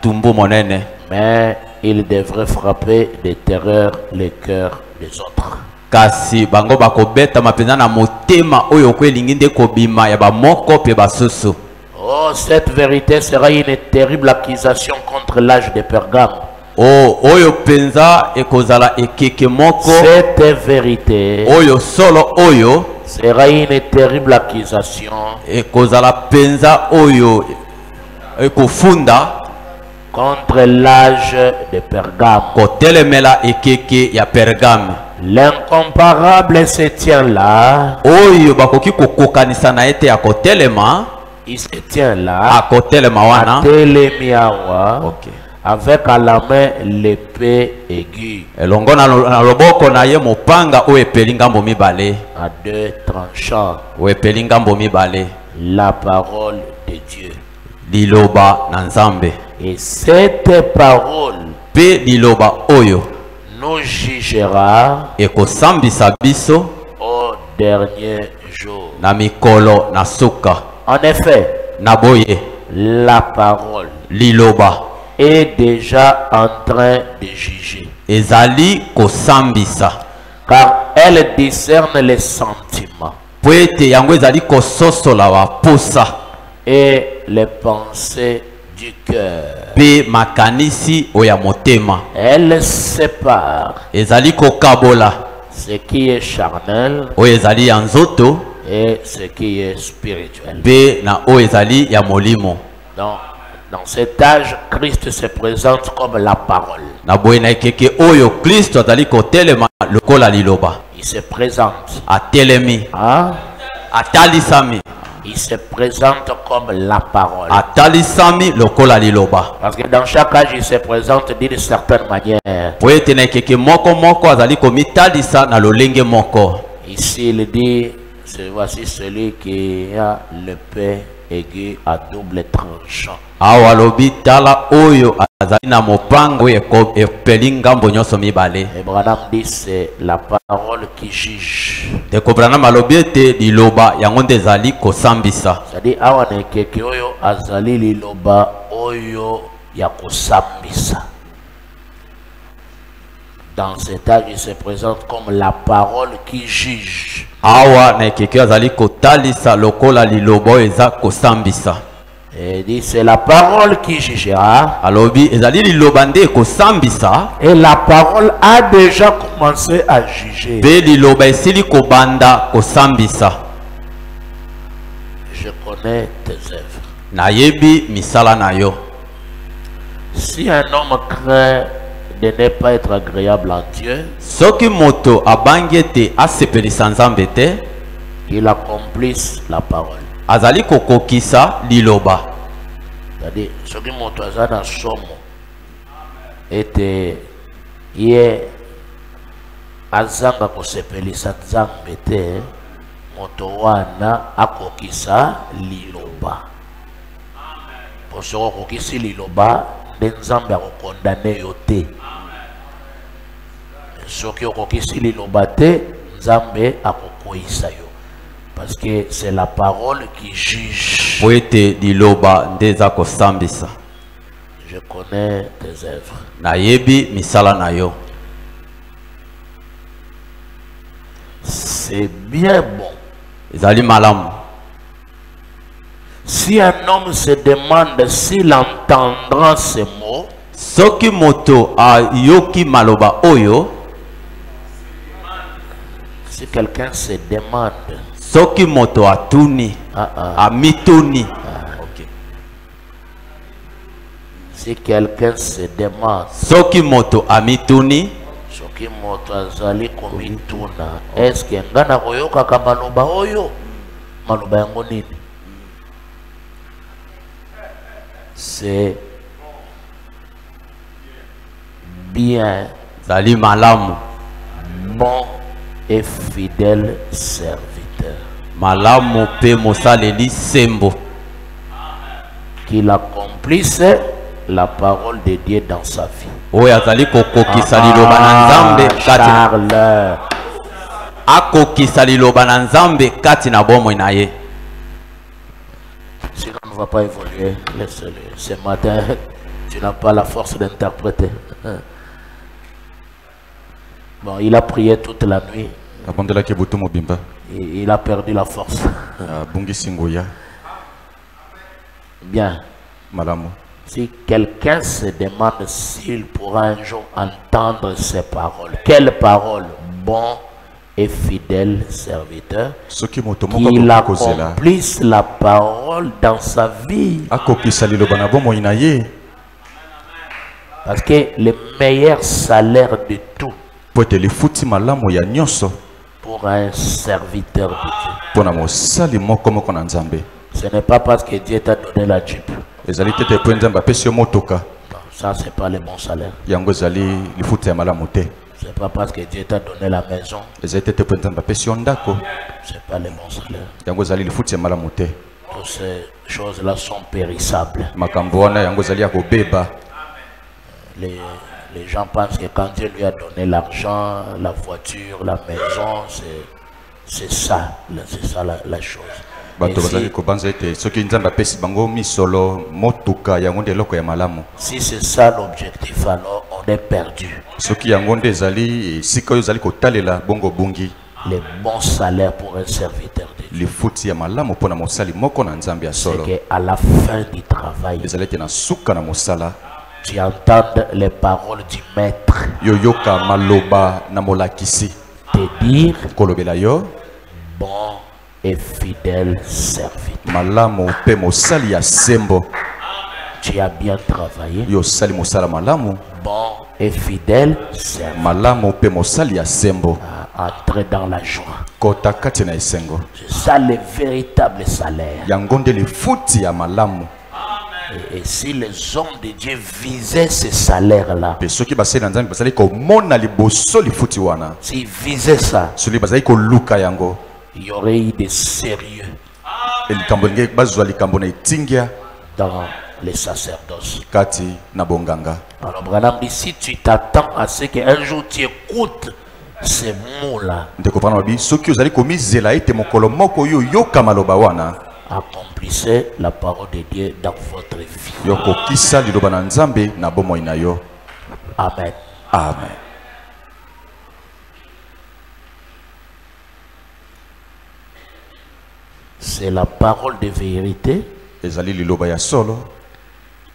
tumbu monene. Mais il devrait frapper de terreur les cœurs des autres. Kasi bango bakobeta mapenza na motema oyo kwelingi nde kobima ya bamoko pe basusu. Oh, cette vérité sera une terrible accusation contre l'âge de Pergame. Oh, oyo penza ekozala ekeke moko. Cette vérité Oyo solo oyo sera une terrible accusation ekozala penza oyo ekofunda contre l'âge de Pergame. kotelemela ekeke ya Pergame. L'incomparable se tient là. Oyo bakoki kokokanisa na ete ya kotelema. Il se tient là. Akotelema wana. Atelemiawa. Okay. Avec à la main l'épée aiguë. Elongo na loboko na ye mopanga o epeli ngambo mibale. À deux tranchants. O epeli ngambo mibale. La parole de Dieu. Liloba na Nzambe. Et cette parole Pe liloba oyo nous jugera ekosambisa biso au dernier jour. na mikolo na suka. En effet, Na boye la parole liloba est déjà en train de juger. ezali kosambisa. Car elle discerne les sentiments Po ete yango ezali kososola baposa et les pensées du cœur. pe makanisi oya motema. Elle sépare Ezali kokabola ce qui est charnel oyo ezali ya nzoto et ce qui est spirituel. pe na oyo ezali ya molimo. Dans cet âge, Christ se présente comme la parole. Na boye na ekeke oyo Kristo azali kotelema lokola liloba. Il se présente. Atelemi, Hein? atalisami. Il se présente comme la parole. Atalisami lokola liloba. Parce que dans chaque âge, il se présente d'une certaine manière. Po ete na ekeke moko moko azali komitalisa na lolenge moko. Ici, il dit, voici celui qui a l'épée aiguë à double tranchant. Awa lobi tala oyo azali na mopanga oyo epeli ngambo nyonso mibale. Et Branham dit, c'est la parole qui juge. Ndeko Branham alobi ete liloba yango nde ezali kosambisa. C'est-à-dire, awa na keke oyo azali liloba oyo ya kosambisa. Dans cet âge, il se présente comme la parole qui juge. Awa na ekeke azali kotalisa lokola liloba oyo eza kosambisa. Et dit, c'est la parole qui jugera. Alobi ezali liloba nde kosambisa. Et la parole a déjà commencé à juger. Pe liloba esili kobanda kosambisa. Je connais tes œuvres. Nayebi misala na yo. Si un homme craint de ne pas être agréable à Dieu, Soki moto abangi ete asepelisa Nzambe te, qu'il accomplisse la parole. azali kokokisa liloba. C'est-à-dire, ce qui montre à la somme était hier azanga kosepelisa Nzambe te, moto wana akokisa liloba. Pour ce kokisi liloba, nde Nzambe akokondane yo te. Soki okokisi liloba te, Nzambe akokoisa yo. Parce que c'est la parole qui juge. Po ete liloba nde eza kosambisa. Je connais tes œuvres. Nayebi misala na yo. C'est bien bon. Ezali malamu. Si un homme se demande s'il entendra ces mots, Soki moto ayoki maloba oyo, si quelqu'un se demande, soki moto atuni, amituni. okay. Si quelqu'un se demande, Soki moto amituni, soki moto azali komituna, est-ce que ngana koyoka ka maloba oyo? Maloba yango nini? C'est bien, zali malamu. bon et fidèle serviteur. Malamu pe mosaleli sembo. Qu'il accomplisse la parole de Dieu dans sa vie. Oyo azali kokokisa liloba na Nzambe kati. Charles. Akokisa liloba na Nzambe kati na bomoi na ye. Si on ne va pas évoluer, laissez-le. Ce matin, Tu n'as pas la force d'interpréter. Bon, il a prié toute la nuit. Il a perdu la force. Bien. Si quelqu'un se demande s'il pourra un jour entendre ces paroles, quelles paroles? Bon et fidèle serviteur, qu'il accomplisse la parole dans sa vie. Parce que le meilleur salaire de tout pour un serviteur de Dieu, ce n'est pas parce que Dieu t'a donné la Jeep. Non, ça c'est pas le bon salaire. C'est pas parce que Dieu t'a donné la maison. C'est pas le bon salaire. Toutes ces choses-là sont périssables. Les gens pensent que quand Dieu lui a donné l'argent, la voiture, la maison, c'est ça la chose. Si c'est ça l'objectif, alors on est perdu. Les bons salaires pour un serviteur de Dieu, c'est qu'à la fin du travail, tu entends les paroles du maître te dire bon et fidèle serviteur. Tu as bien travaillé. Bon et fidèle serviteur. Entrer dans la joie. C'est ça le véritable salaire. Et si les hommes de Dieu visaient ce salaire-là, s'ils visaient ça, il y aurait eu des sérieux dans les sacerdoces. Alors Branham dit, si tu t'attends à ce qu'un jour tu écoutes ces mots-là, accomplissez la parole de Dieu dans votre vie. Amen. Amen. C'est la parole de vérité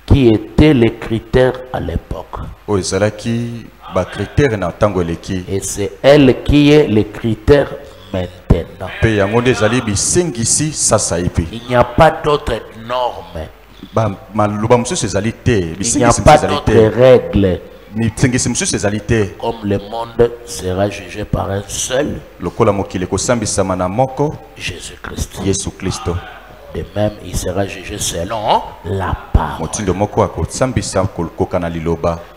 qui était les critères à l'époque. Et c'est elle qui est le critère maintenant. Il n'y a pas d'autres normes. Il n'y a pas d'autres règles. Comme le monde sera jugé par un seul, Jésus-Christ. De même, il sera jugé selon la parole.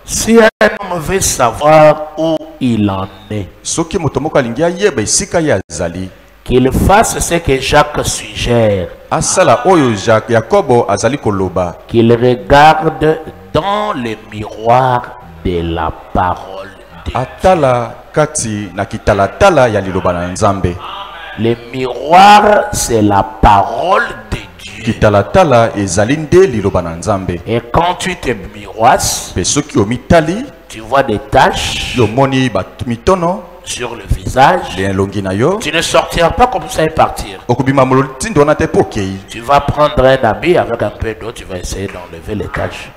Si un homme veut savoir où il en est, qu'il fasse ce que Jacques suggère, qu'il regarde dans le miroir de la parole de Dieu. Le miroir, c'est la parole de Dieu. Et quand tu te miroises, tu vois des taches sur le visage. Tu ne sortiras pas comme ça et partir. Tu vas prendre un habit avec un peu d'eau, tu vas essayer d'enlever les taches.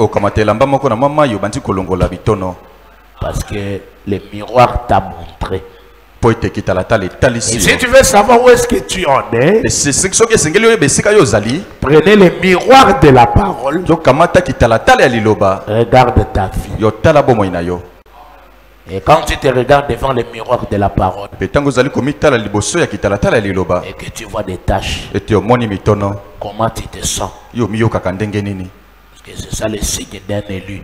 Parce que le miroir t'a montré. Et si tu veux savoir où est-ce que tu en es, prenez le miroir de la parole, regarde ta vie. Et quand tu te regardes devant le miroir de la parole, et que tu vois des taches, comment tu te sens? Parce que c'est ça le signe d'un élu.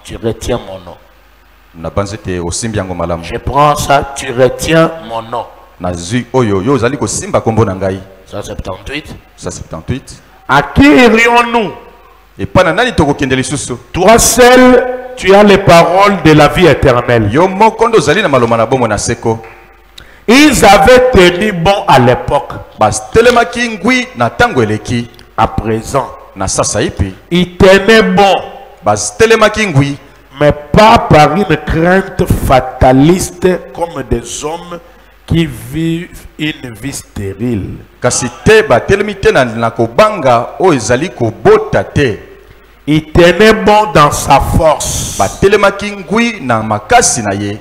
Tu retiens mon nom. Je prends ça, tu retiens mon nom. 178. À qui irions-nous? Toi seul, tu as les paroles de la vie éternelle. Ils avaient tenu bon à l'époque. batelemaki ngwi na ntango eleki. À présent, Na sasa ipi ils tenaient bon, batelemaki ngwi, mais pas par une crainte fataliste comme des hommes qui vivent une vie stérile. kasi te batelemi te na kobanga oyo ezali kobota te. Il tenait bon dans sa force, Batelemaki ngwi na makasi na ye,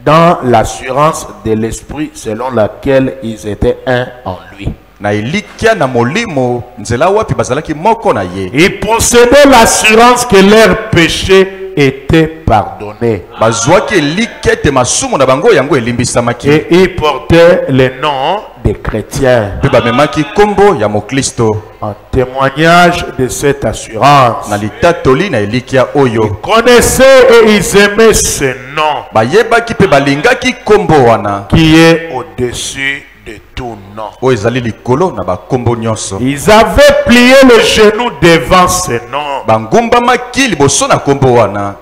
dans l'assurance de l'esprit selon laquelle ils étaient un en lui. na elikia na molimo nzela wapi bazalaki moko na ye. Ils possédaient l'assurance que leurs péchés étaient pardonnés. Bazwaki elikia te masumu na bango yango elimbisamaki. Et ils portaient le nom des chrétiens. Pe bamemaki kombo ya moklisto. En témoignage de cette assurance, Na litatoli na elikia oyo. ils connaissaient et ils aimaient ce nom Bayebaki pe balingaki kombo wana. qui est au-dessus de tout nom. Oyo ezali likolo na bakombo nyonso. Ils avaient plié le genou devant ce nom. Bangumbamaki liboso na kombo wana.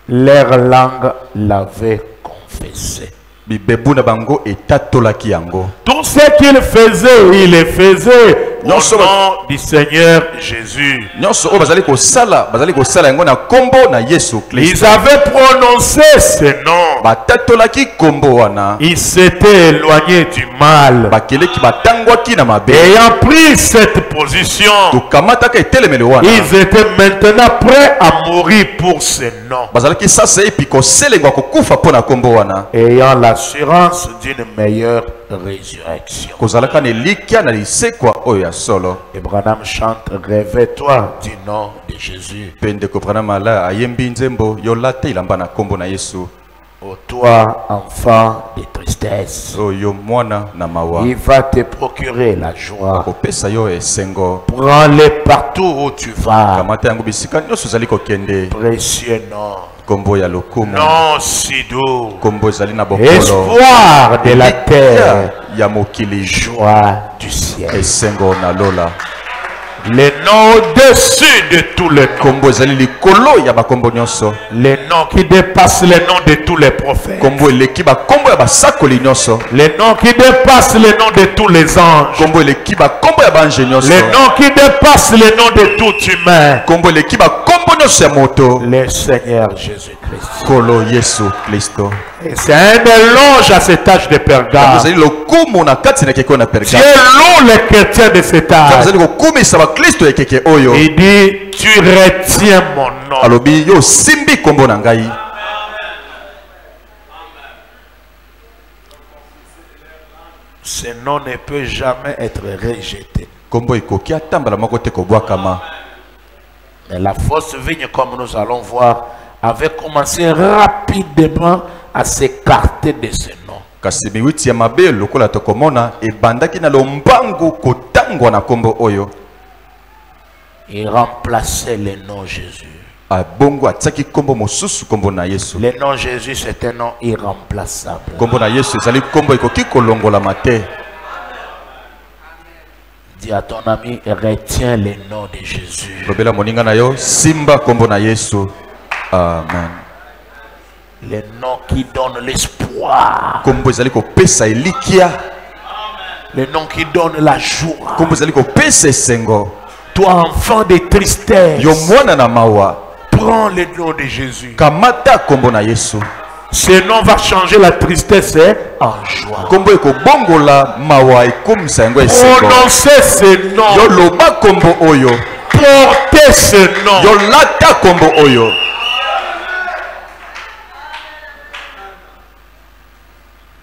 Leur langue l'avait confessé. Bibebu na bango etatolaki yango. Tout ce qu'ils faisaient, ils le faisaient au Non, ça va. nom du Seigneur Jésus. Nyonso oyo bazali kosala yango na kombo na Yesu Ils Kristo. avaient prononcé ce nom. Batatolaki kombo wana. Ils s'étaient éloignés du mal. Bakeleki batangwaki na mabe. Ayant pris cette position, Tokamataka etelemeli wana. ils étaient maintenant prêts à mourir pour ce nom. Bazalaki sasa epi koselengwa kokufa mpo na kombo wana. Ayant l'assurance d'une meilleure résurrection. Kozalaka na elikia na lisekwa oyo ya solo. Et Branham chante, réveille-toi du nom de Jésus. Pe ndeko Branham ala ayembi nzembo yolata ilamba na kombo na Yesu. Ô toi, enfant de tristesse, Oyo mwana na mawa. il va te procurer la joie. Kopesa yo esengo. Prends-le partout où tu vas. Kamata yango bisika nyonso ezali kokende. Précieux nom. Kombo ya lokumu. Non si doux. Kombo ezali na bokolo. Espoir de la terre. Ya mokili. Joie du ciel. Esengo na lola. Le nom au-dessus de tous les noms. Kombo ezali likolo ya bakombo nyonso. Le nom qui dépasse le nom de tous les prophètes. Kombo eleki bakombo ya basakoli nyonso. Le nom qui dépasse le nom de tous les anges. Kombo eleki bakombo ya bange nyonso. Le nom qui dépasse le nom de tout humain. Kombo eleki bakombo nyonso ya moto. Le Seigneur Jésus-Christ. Kolo Yesu Kristo. Et c'est un éloge à cet âge de Pergame. Ezali lokumu na kati na keke na Dieu Pergame. loue les chrétiens de cet âge. Ezali kokumisa bakristo ya keke oyo. Il dit, tu retiens mon nom. Alobi yo simbi kombo na ngai. Ce nom ne peut jamais être rejeté. Kombo ikoki atambala moko te kobwakama. Mais la fausse vigne, comme nous allons voir, avait commencé rapidement à s'écarter de ce nom. Kasi miwiti ya mabe lokola tokomona ebandaki na lombangu kotangwa na kombo oyo. Il remplaçait le nom Jésus. Abongo ataki kombo mosusu kombo na Yesu. Le nom Jésus, c'est un nom irremplaçable. Kombo na Yesu ezali kombo ekoki kolongola mate. Dis à ton ami, retiens le nom de Jésus. Lobela moninga na yo simba kombo na Yesu. Amen. Le nom qui donne l'espoir. Kombo ezali kopesa elikia. Le nom qui donne la joie. Kombo ezali kopesa esengo. Toi, enfant de tristesse, Yo mwana na mawa. prends le nom de Jésus. Kamata kombo na Yesu. Ce nom va changer la tristesse en joie. Kombo ekobongola mawa ekomisa yango esengo. Prononcez ce nom. Yo loba kombo oyo. Portez ce nom. Yo lata kombo oyo.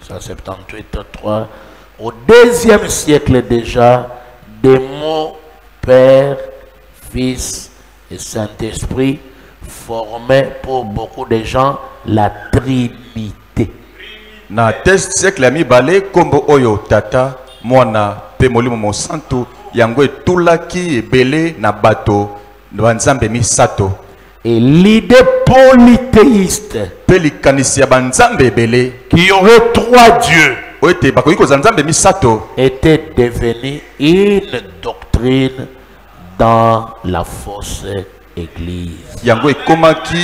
178.3. Au deuxième siècle déjà, des mots Père, Fils et Saint-Esprit formaient pour beaucoup de gens la Trinité. Na test siècle ya mibale kombo oyo tata mwana pe molimo mosantu yango etulaki ebele na bato banzambe misato. Et l'idée polythéiste Pe likanisi ya banzambe ebele qui y aurait trois dieux oyo ete bakoki kozala nzambe misato était devenue une doctrine dans la fausse église. Yango ekomaki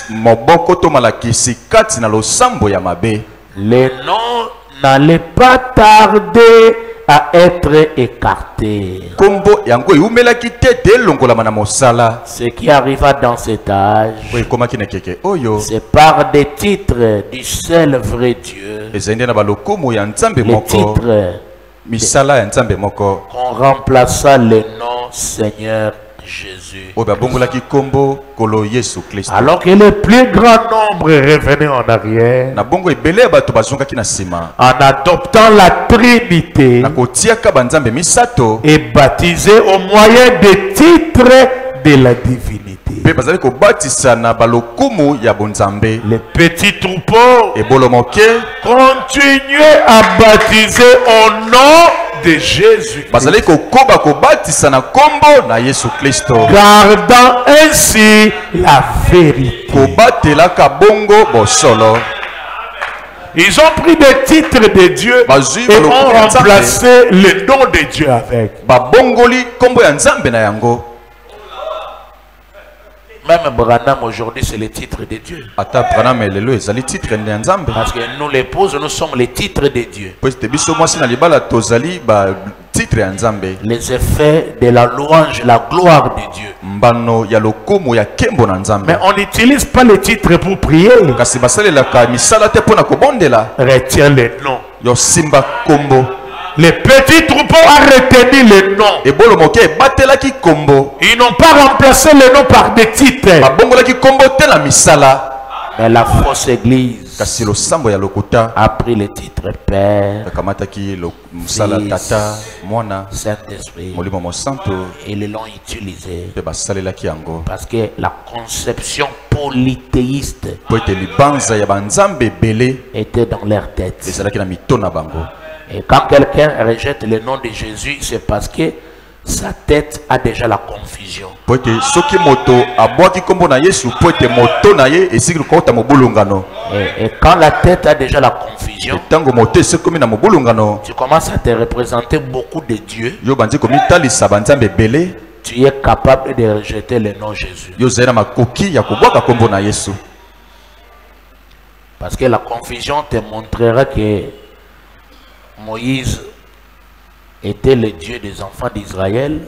moboko to malakisi kati na losambo ya mabe. Les noms n'allaient pas tarder à être écartés. Kombo yango eumelaki tete longolama na mosala. Ce qui arriva dans cet âge, Ekomaki na keke oyo. c'est par des titres du seul vrai Dieu. Ezende na balokumu ya nzambe Les moko. titres Misala ya nzambe moko. qu'on remplaça le nom Seigneur Jésus. Oyo babongolaki kombo kolo Yesu Kristo. Alors que le plus grand nombre revenait en arrière, Na bongo ebele ya bato bazongaki na sima. en adoptant la Trinité, Na kotiaka banzambe misato. et baptisé au moyen des titres de la divinité. Pe bazali kobatisa na balokumu ya bonzambe. Les petits troupeaux Ebolo moke. continuaient à baptiser au nom de Jésus, Bazali kokoba kobatisa na kombo na Yesu Kristo. gardant ainsi la vérité. Kobatelaka bongo bosolo. Ils ont pris des titres de Dieu Bazui et ont baloko ya nzambe. remplacé le nom de Dieu avec. Babongoli kombo ya nzambe na yango. Même Branham aujourd'hui, c'est le titre de Dieu. Ata Branham lelo ezali titre ya nzambe. Parce que nous, l'épouse, nous sommes les titres de Dieu. Po ete biso mwasi na libala tozali ba titre ya nzambe. Les effets de la louange, la gloire de Dieu. Mbano ya lokumu ya kembo na nzambe. Mais on n'utilise pas les titres pour prier. Kasi basalelaka misala te mpona kobondela. Retiens les noms. Yo simba kombo. Les petits troupeaux ont retenu les noms. Ebolo moke ebatelaki kombo. Ils n'ont pas remplacé les noms par des titres. Babongolaki kombo te na misala. Mais la fausse église Kasi losambo ya lokuta. a pris le titre Père, Bakamataki lo musala tata mwana Saint-Esprit. molimo mosanto. Et ils l'ont utilisé. Pe basalelaki yango. Parce que la conception polythéiste Po ete libanza ya banzambe ebele était dans leur tête. ezalaki na mito na bango. Et quand quelqu'un rejette le nom de Jésus, c'est parce que sa tête a déjà la confusion. Po ete soki moto abwaki kombo na Yesu po ete moto na ye esiki kokota mobulungano. Et quand la tête a déjà la confusion, Tango moto esekomi na mobulungano. tu commences à te représenter beaucoup de dieux. Yo bandi komitalisa banzambe ebele. Tu es capable de rejeter le nom Jésus. Yo zali na makoki ya kobwaka kombo na Yesu. Parce que la confusion te montrera que Moïse était le Dieu des enfants d'Israël.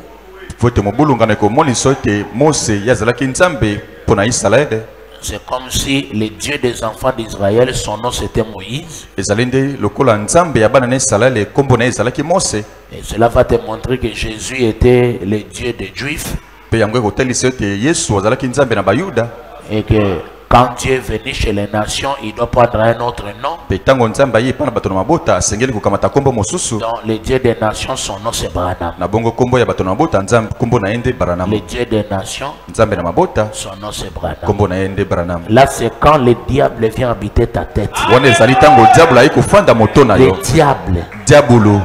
Po ete mobulungano ekomonisa ete Mose ye azalaki nzambe mpo na Israele. C'est comme si le Dieu des enfants d'Israël, son nom c'était Moïse. Ezali nde lokola nzambe ya bana na Israele kombo na ye ezalaki Mose. Et cela va te montrer que Jésus était le Dieu des Juifs. Pe yango ekotalisa ete Yesu azalaki nzambe na Bayuda. Et que quand Dieu est venu chez les nations, il doit prendre un autre nom. Pe tango nzambe aye epa na bato na mabota asengeli kokamata kombo mosusu. Donc le Dieu des nations, son nom c'est Branham. Na bongo kombo ya bato na mabota nzambe kombo na ye nde Branham. Le Dieu des nations, Nzambe na mabota son nom c'est Branham. kombo na ye nde Branham. Là c'est quand le diable vient habiter ta tête. Wana ezali tango diabolo aye kofanda moto na Le yo. diable. Diabolo.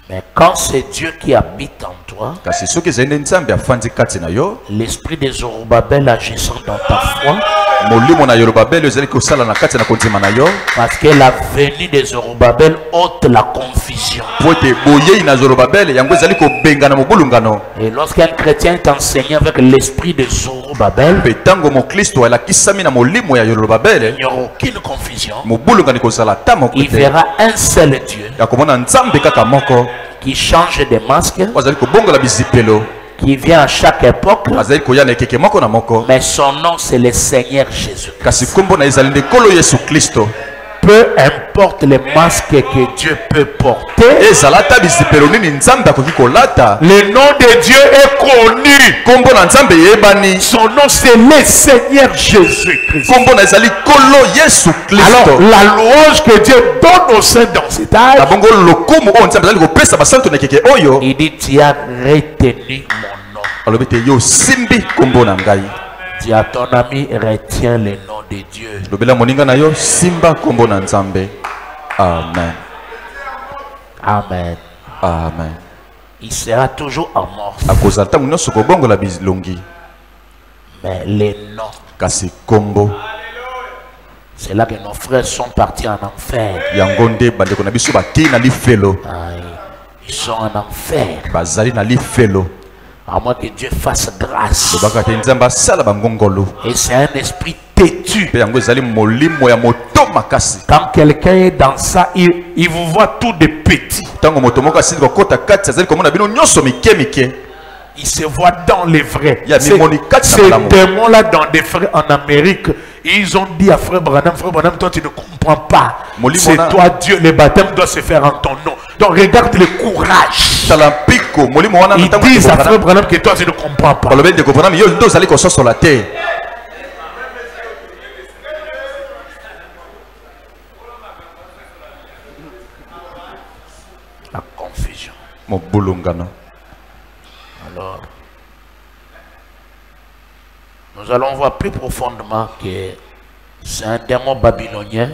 Mais quand c'est Dieu qui habite en toi, Kasi soki ezali nde nzambe afandi kati na yo. l'esprit de Zorobabel agissant dans ta foi, Molimo na Yorobabel ezali kosala na kati na kondima na yo. parce que la venue de Zorobabel ôte la confusion. Po ete boyei na Zorobabel yango ezali kobenga na mobulungano. Et lorsqu'un chrétien est enseigné avec l'esprit de Zorobabel, Pe tango mokristo alakisami na molimo ya Yorobabel, il n'y aura aucune confusion. mobulungano ekozala ta moko Il te. verra un seul Dieu Ya komona nzambe kaka moko. qui change de masque, Azali kobongola bizipelo. qui vient à chaque époque, Azali koya na ekeke moko na moko. mais son nom c'est le Seigneur Jésus. Kasi kombo na ezali nde Nkolo Yesu Kristo. Peu importe les masques que Dieu peut porter, Ezala ta bizipelo nini nzambe akoki kolata. le nom de Dieu est connu. Kombo na nzambe yebani. Son nom c'est le Seigneur Jésus-Christ. Kombo na ezali Nkolo Yesu Alors Kristo. la louange que Dieu donne aux saints dans cet âge, Na bongo lokumu oyo nzambe azali kopesa basantu na ekeke oyo. il dit tu as retenu mon nom. Alobi te yo simbi kombo na ngai. Dis à ton ami, retiens le nom de Dieu. Lobela moninga na yo simba kombo na nzambe. Amen. Amen. Amen. Il sera toujours amorphe. Akozala ntango nyonso kobongola bilongi. Mais les noms, Kasi kombo. c'est là que nos frères sont partis en enfer. Yango nde bandeko na biso bakei na lifelo. Aïe. Ils sont en enfer. bazali na lifelo. À moins que Dieu fasse grâce. Lobaka te nzamba sala bangongolo. Et c'est un esprit têtu. Pe yango ezali molimo ya moto makasi. Quand quelqu'un est dans ça, il vous voit tout de petit. Tango moto moko asili kokota kati azali komona bino nyonso mike mike. Il se voit dans les vrais. Ces démons-là dans des frères en Amérique, ils ont dit à frère Branham, toi tu ne comprends pas. C'est toi Dieu, le baptême doit se faire en ton nom. Donc regarde le courage. Ils disent à frère Branham que toi tu ne comprends pas. La confusion. Alors, nous allons voir plus profondément que c'est un démon babylonien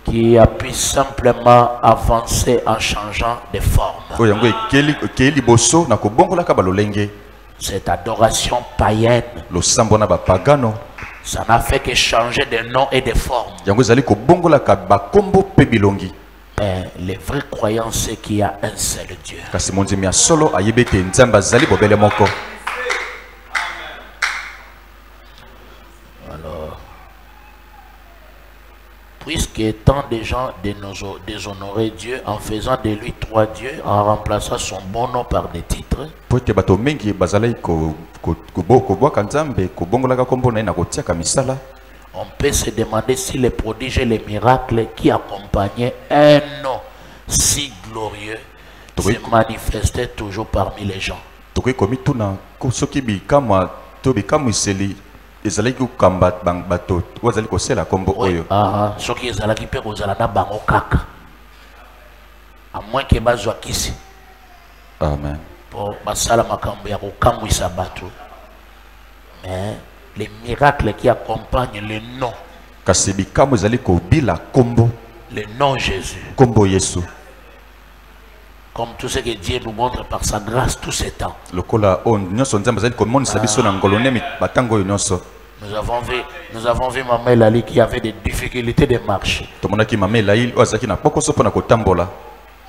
qui a pu simplement avancer en changeant de forme. Cette adoration païenne, ça n'a fait que changer de nom et de forme. Mais les vrais croyants, c'est qu'il y a un seul Dieu. Alors, puisque tant de gens déshonoraient Dieu en faisant de lui trois dieux, en remplaçant son bon nom par des titres, on peut se demander si les prodiges et les miracles qui accompagnaient un nom si glorieux se manifestaient toujours parmi les gens. À moins que bazwa kisi. Amen. Pour basala makambo ya kokangwisa bato. Mais les miracles qui accompagnent le nom. Le nom Jésus. Comme tout ce que Dieu nous montre par sa grâce tout ce temps. Nous avons vu Maman Elali qui avait des difficultés de marcher.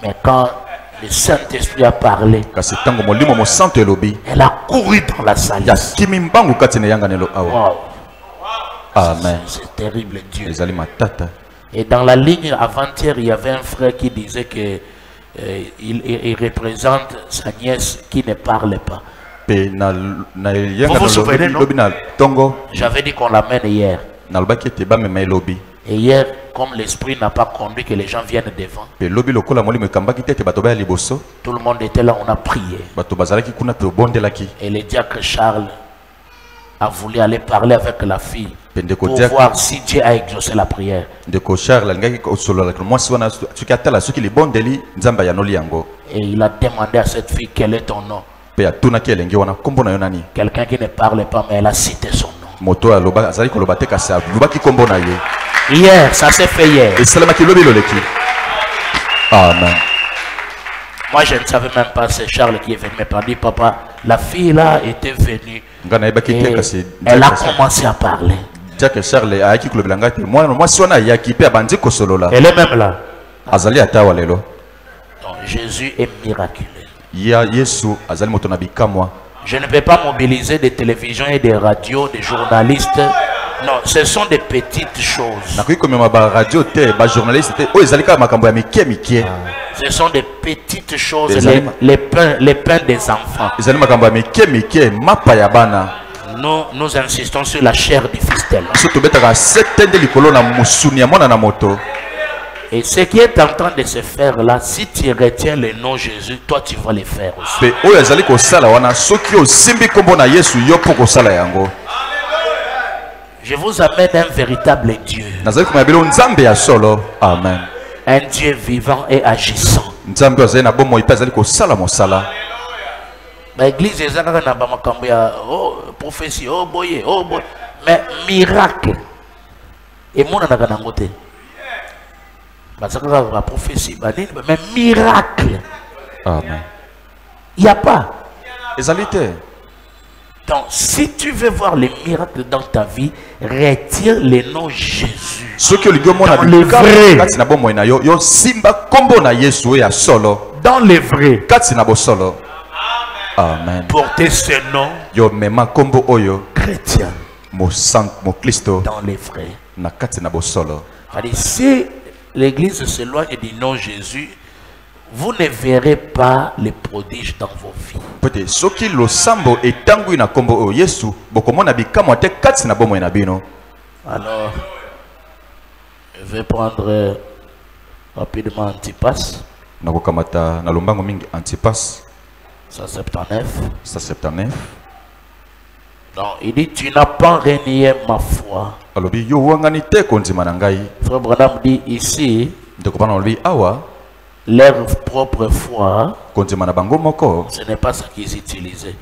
Mais quand le Saint-Esprit a parlé, elle a couru dans la salle. Wow. Amen. C'est terrible Dieu. Et dans la ligne avant-hier, il y avait un frère qui disait que il représente sa nièce qui ne parle pas. Vous vous souvenez, non? J'avais dit qu'on l'amène hier. Et hier, comme l'esprit n'a pas conduit que les gens viennent devant, tout le monde était là, on a prié. Et le diacre Charles a voulu aller parler avec la fille pour voir si Dieu a exaucé la prière. Et il a demandé à cette fille quel est ton nom. Quelqu'un qui ne parle pas, mais elle a cité son nom. Hier, ça s'est fait hier. Amen. Moi, je ne savais même pas, c'est Charles qui est venu me parler. Papa, la fille là était venue. Et elle a commencé à parler. Elle est même là. Donc, Jésus est miraculeux. Je ne vais pas mobiliser des télévisions et des radios, des journalistes. Non, ce sont des petites choses. Ce sont des petites choses, les pains des enfants. Nous insistons sur la chair du fistel. Et ce qui est en train de se faire là, si tu retiens le nom Jésus, toi tu vas le faire aussi. Je vous amène un véritable Dieu. Amen. Un Dieu vivant et agissant. L'église est prophétie, oh boy, mais miracle. Et moi, on a côté. La prophétie, mais miracle. Amen. Il n'y a pas. Donc, si tu veux voir les miracles dans ta vie, retire le nom Jésus. Dans les vrais. Amen. Portez ce nom. Chrétien. Dans les vrais. Si l'église s'éloigne du nom Jésus, vous ne verrez pas les prodiges dans vos vies. Alors, je vais prendre rapidement Antipas. 179. Donc, il dit, tu n'as pas renié ma foi. Frère Branham dit ici, leur propre foi, ce n'est pas ça qu'ils utilisaient.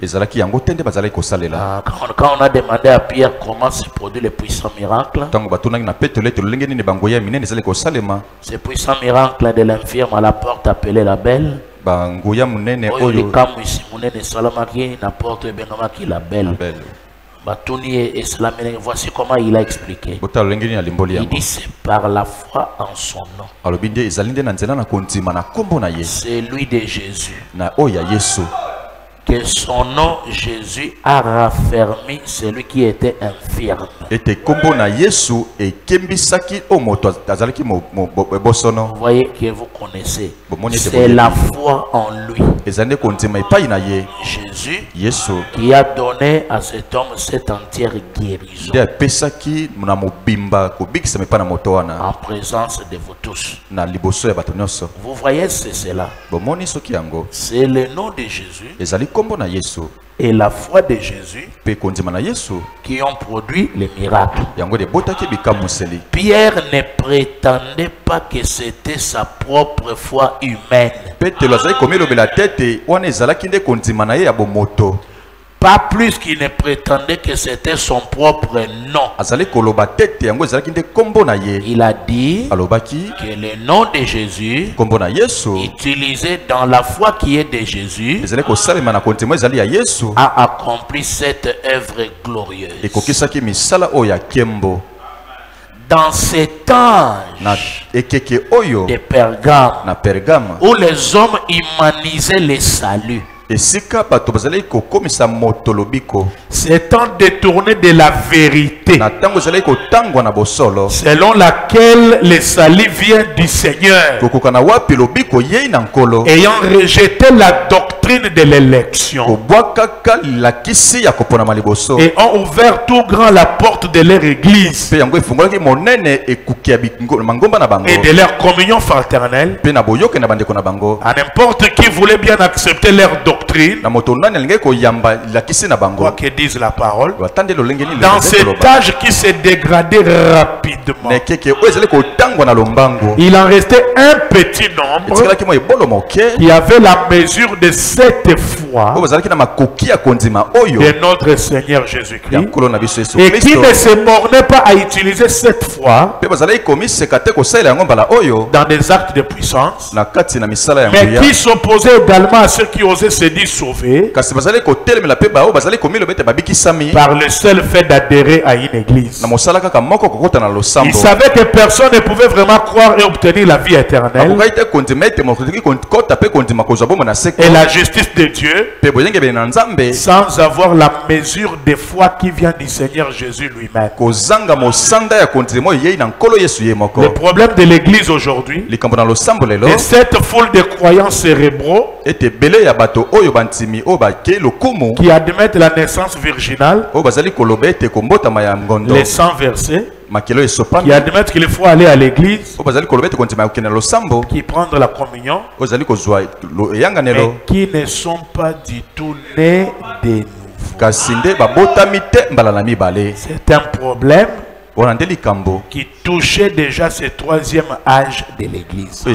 Quand on a demandé à Pierre comment se produit les puissants miracles, ces puissants miracles de l'infirme à la porte appelée la belle, voici comment il a expliqué. Il dit c'est par la foi en son nom. C'est lui de Jésus. Que son nom Jésus a raffermi celui qui était infirme. Vous voyez que vous connaissez. C'est la foi en lui. Jésus qui a donné à cet homme cette entière guérison. En présence de vous tous. Vous voyez, c'est cela. C'est le nom de Jésus et la foi de Jésus qui ont produit les miracles. Pierre ne prétendait pas que c'était sa propre foi humaine. Pas plus qu'il ne prétendait que c'était son propre nom. Il a dit que le nom de Jésus, utilisé dans la foi qui est de Jésus, a accompli cette œuvre glorieuse. Dans cet âge de Pergame, où les hommes humanisaient le salut, s'étant détourné de la vérité, selon laquelle le salut vient du Seigneur, ayant rejeté la doctrine de l'élection, et ont ouvert tout grand la porte de leur église et de leur communion fraternelle, à n'importe qui voulait bien accepter leur doctrine, quoi que dise la parole, dans cet âge qui s'est dégradé rapidement, il en restait un petit nombre qui avait la mesure de cette foi de notre Seigneur Jésus-Christ et qui ne se bornait pas à utiliser cette foi dans des actes de puissance, mais qui s'opposait également à ceux qui osaient se dire sauvés par le seul fait d'adhérer à une église. Il savait que personne ne pouvait vraiment croire et obtenir la vie éternelle et la justice de Dieu sans avoir la mesure de foi qui vient du Seigneur Jésus lui-même. Le problème de l'église aujourd'hui, et cette foule de croyants cérébraux qui admettent la naissance virginale, les 100 versets, qui admettent qu'il faut aller à l'église, qui prennent la communion, mais qui ne sont pas du tout nés de nouveau. C'est un problème qui touchait déjà ce troisième âge de l'église.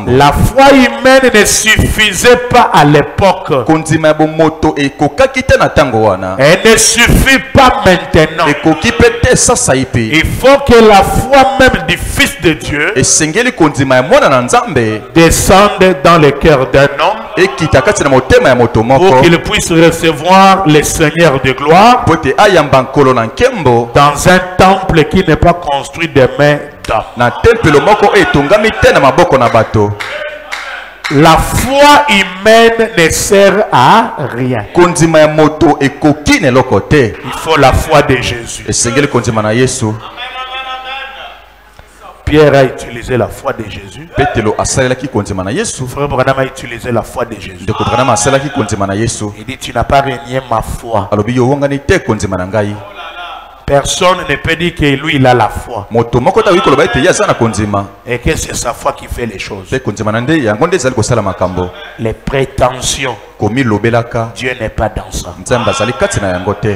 La foi humaine ne suffisait pas à l'époque l'époque. kondima ya bomoto ekokaki te na ntango wana. Elle ne suffit pas maintenant. Ekoki pe te sasa ye pe. Il faut que la foi même du Fils de Dieu esengeli kondima ya mwana na nzambe descende dans le cœur d'un homme ekita kati na motema ya moto moko pour qu'il puisse recevoir le Seigneur de gloire po ete ayamba nkolo na nkembo dans un temple qui n'est pas construit de mains d'homme. na tempelo moko oyo etongami te na maboko na bato. La foi humaine ne sert à rien. Kondima ya moto ekoki na eloko te. Il faut la foi de Jésus. Esengeli kondima na Yesu. Pierre a utilisé la foi de Jésus. Petelo asalelaki kondima na Yesu. Frère Branham a utilisé la foi de Jésus. Ndeko Branham asalelaki kondima na Yesu. Il dit, tu n'as pas renié ma foi. Alobi yo wongani te kondima na ngai. Personne ne peut dire que lui il a la foi Moto moko ta wikolo ba ete ya sana kondima. et que c'est sa foi qui fait les choses. Pe kondima na nde yango nde ezali kosala makambo. Les prétentions, Komi lobelaka. Dieu n'est pas dans ça. Nzambe azali kati na yango te.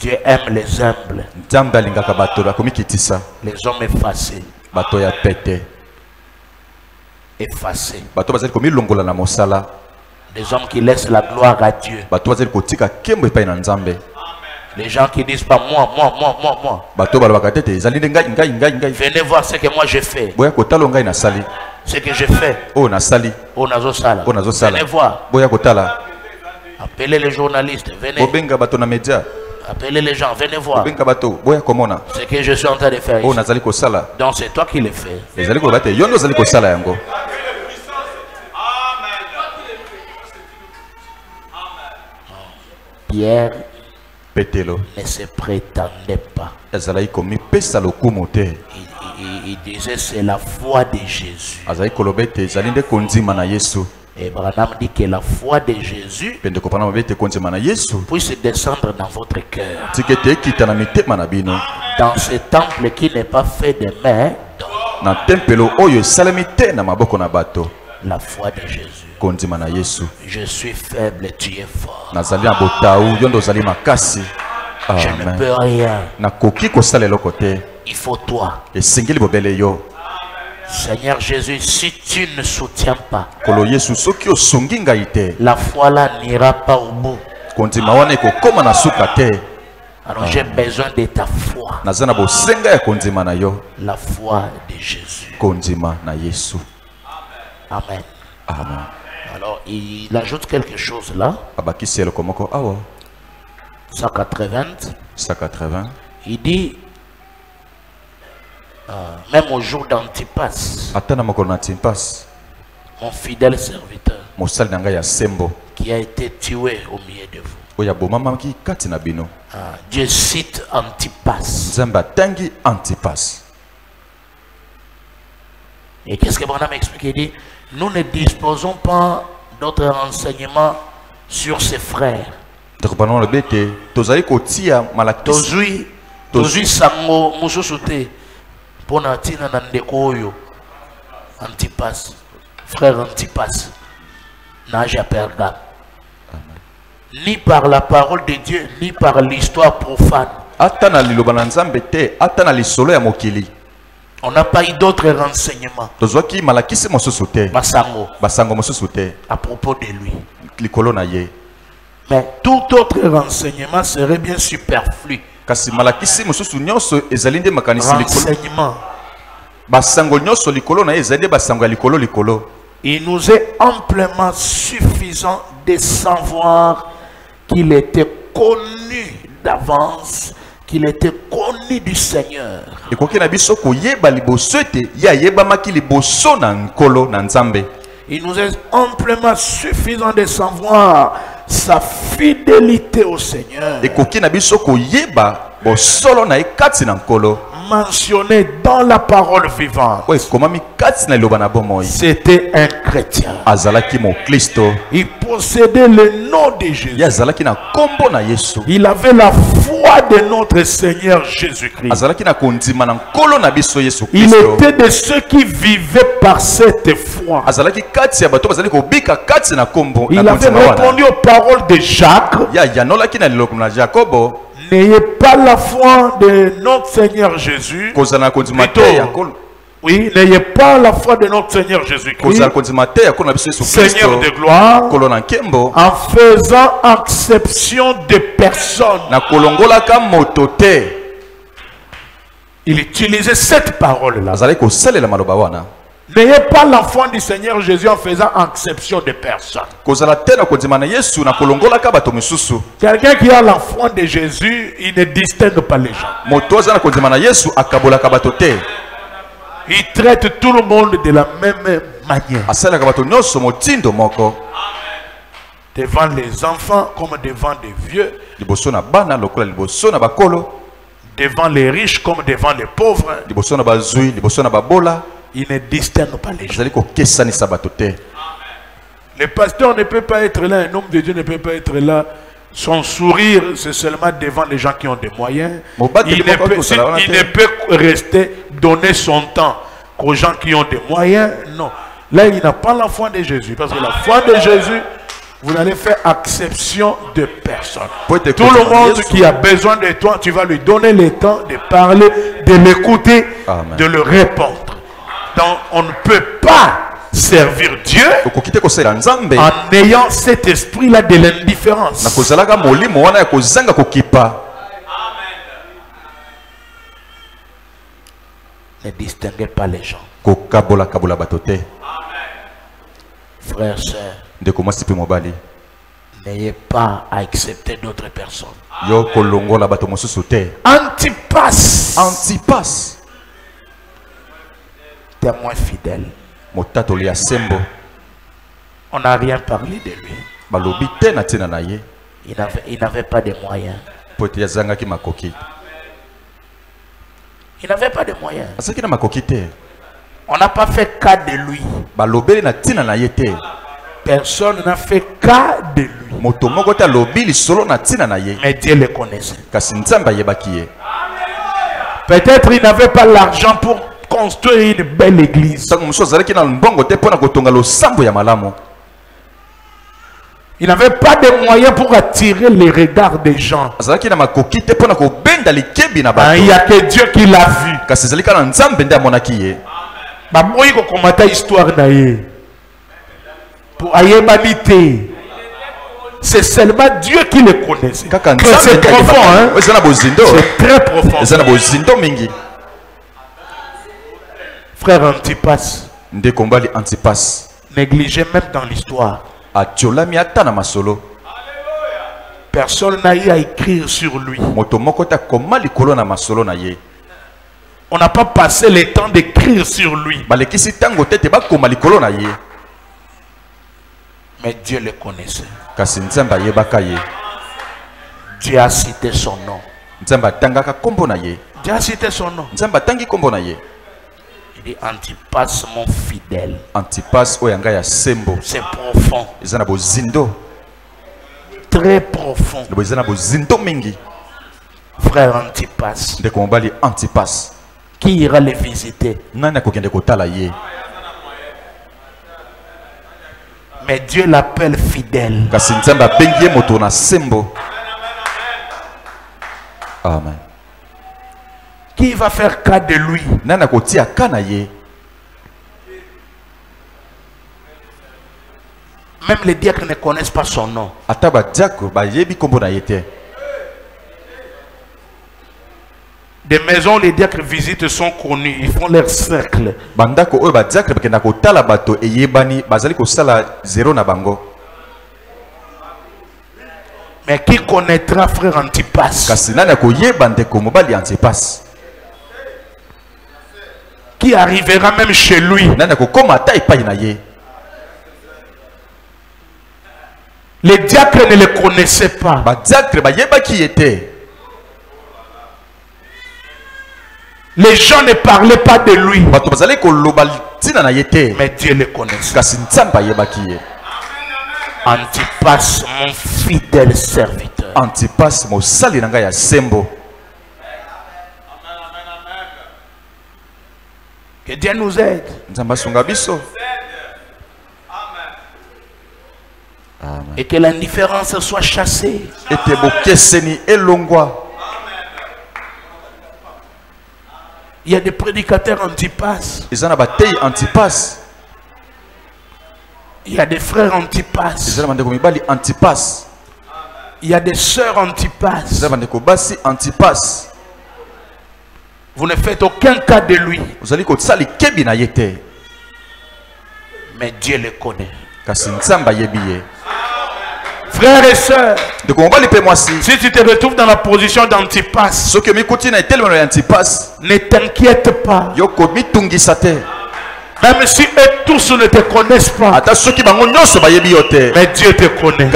Dieu aime les humbles, Nzambe alingaka bato bakomi kitisa. les hommes effacés. Bato ya pete. Effacés. Bato bazali komi longola na mosala. Des hommes qui laissent la gloire à Dieu. Bato bazali kotika kembo epai na Nzambe. Les gens qui disent pas moi. Bato balobaka tete ezali nde ngai. Venez voir ce que moi je fais. Boya kotala ngai nasali. Ce que je fais. Oh nasali. Oh nazo sala. Oh nazo sala. Venez voir. Boya kotala. Appelez les journalistes. Venez. Bobenga bato na media. Appelez les gens. Venez voir. Bobenga bato. Boya komona. Ce que je suis en train de faire Oh ici. nazali kosala. Donc c'est toi qui le fais. Ezali koloba te yondo ezali kosala yango. Pierre Petelo. ne se prétendait pas. Ezali komi pesa lokumu te. Il disait c'est la foi de Jésus. Azali koloba te ezali nde kondima na Yesu. Et Branham dit que la foi de Jésus Pende kopana mabete kondima na Yesu. puisse descendre dans votre cœur. Tikete ekita na mitema na bino. Dans ce temple qui n'est pas fait de mains d'homme. Na tempelo oyo esalemi te na maboko na bato. La foi de Jésus. Kondima na Yesu. Je suis faible, tu es fort. Nazali na botau yondo ozali makasi. Je ne Amen. peux rien. Nakoki kosala eloko te. Il faut toi. Esengeli bobele yo. Seigneur Jésus, si tu ne soutiens pas, Kolo Yesu soki osongi ngai te. la foi là n'ira pas au bout. Kondima wana ekokoma na suka te. Alors j'ai besoin de ta foi. Naza na bosenga ya kondima na yo. La foi de Jésus. Kondima na Yesu. Amen. Amen. Alors il ajoute quelque chose là. Abakisi eloko moko awa. 180. 180. Il dit, même au jour d'Antipas, Ata na mokolo na Timpas. mon fidèle serviteur, Mosali na ngai ya sembo. qui a été tué au milieu de vous. Oya bomamaki kati na bino. Dieu cite Antipas. Nzambe atangi Antipas. Et qu'est-ce que Branham explique? Il dit, nous ne disposons pas d'autres renseignements sur ses frères. Ndakopana na bete tozali kotia malakisi. Tozui sango mususu te pona tina na ndeko oyo Antipas, frère Antipas, nage à Pergame. Ni par la parole de Dieu, ni par l'histoire profane. Ata na liloba na Nzambe te, ata na lisolo ya mokili. On n'a pas eu d'autres renseignements. Tozwaki malakisi mosusu te. Basango, Basango mosusu te. à propos de lui. Likolo na ye. Mais tout autre renseignement serait bien superflu. Kasi malakisi mosusu nyonso ezali nde makanisi likolo. Renseignement. Basango nyonso likolo na ye ezali nde basango ya likolo. Il nous est amplement suffisant de savoir qu'il était connu d'avance, qu'il était connu du Seigneur. Ekoki na biso koyeba liboso ete ya yebamaki liboso na nkolo na Nzambe. Il nous est amplement suffisant de savoir sa fidélité au Seigneur. Ekoki na biso koyeba bosolo na ye kati na nkolo. Mentionné dans la parole vivante. Oyo ekomami kati na liloba na bomoi. C'était un chrétien. Azalaki mo Kristo. Il possédait le nom de Jésus. Ye azalaki na kombo na Yesu. Il avait la foi de notre Seigneur Jésus-Christ. Azalaki na kondima na nkolo na biso Yesu Il Kristo. était de ceux qui vivaient par cette foi. Azalaki kati ya bato bazali kobika kati na kombo na Il avait kondima wana. répondu aux paroles de Jacques. Ya yanolaki na liloko na Jacobo. N'ayez pas la foi de notre Seigneur Jésus. Kozala na kondima Plutôt, te ya nkolo. Oui, n'ayez pas la foi de notre Seigneur Jésus-Christ, Seigneur de gloire, en faisant exception de personnes. Il utilisait cette parole-là. N'ayez pas la foi du Seigneur Jésus en faisant exception de personnes. Quelqu'un qui a la foi de Jésus, il ne distingue pas les gens. Il traite tout le monde de la même manière. Devant les enfants comme devant des vieux. Devant les riches comme devant les pauvres. Il ne distingue pas les gens. Le pasteur ne peut pas être là, un homme de Dieu ne peut pas être là. Son sourire, c'est seulement devant les gens qui ont des moyens. Il ne peut rester, donner son temps aux gens qui ont des moyens. Non. Là, il n'a pas la foi de Jésus. Parce que la foi de Jésus, vous allez faire exception de personne. Tout le monde qui a besoin de toi, tu vas lui donner le temps de parler, de l'écouter, de le répondre. Donc, on ne peut pas servir Dieu en ayant cet esprit-là de l'indifférence. Ne distinguez pas les gens. Frères, sœurs, n'ayez pas à accepter d'autres personnes. Antipas. Témoin fidèle. On n'a rien parlé de lui. Il n'avait pas de moyens. Il n'avait pas de moyens. On n'a pas fait cas de lui. Personne n'a fait cas de lui. Mais Dieu le connaissait. Peut-être il n'avait pas l'argent pour construire une belle église. Il n'avait pas de moyens pour attirer les regards des gens. Il n'y a que Dieu qui l'a vu. C'est seulement Dieu qui le connaissait. C'est profond, hein? C'est très profond. Frère Antipas, négligé même dans l'histoire. Personne n'a eu à écrire sur lui. On n'a pas passé le temps d'écrire sur lui. Mais Dieu le connaissait. Dieu a cité son nom. Dieu a cité son nom. Il dit Antipas mon fidèle. C'est profond. Très profond. Frère Antipas. Qui ira les visiter? Mais Dieu l'appelle fidèle. Amen. Qui va faire cas de lui? Même les diacres ne connaissent pas son nom. Des maisons, les diacres visitent sont connus. Ils font leur cercle. Mais qui connaîtra frère Antipas? Qui arrivera même chez lui? Les diacres ne le connaissaient pas. Les gens ne parlaient pas de lui. Mais Dieu le connaissait. Antipas, mon fidèle serviteur. Antipas, mon salinanga ya sembo. Que Dieu nous aide. Et que l'indifférence soit chassée. Il y a des prédicateurs antipas. Ils ont abatté antipas. Il y a des frères antipas. Ils ont abatté antipas. Il y a des sœurs antipas. Ils ont abatté antipas. Vous ne faites aucun cas de lui. Vous allez que ça les kebi na yete. Mais Dieu le connaît. Kasinzamba yebiye. Frères et sœurs, si tu te retrouves dans la position d'Antipas, ne t'inquiète pas. Même si eux tous ne te connaissent pas, mais Dieu te connaît.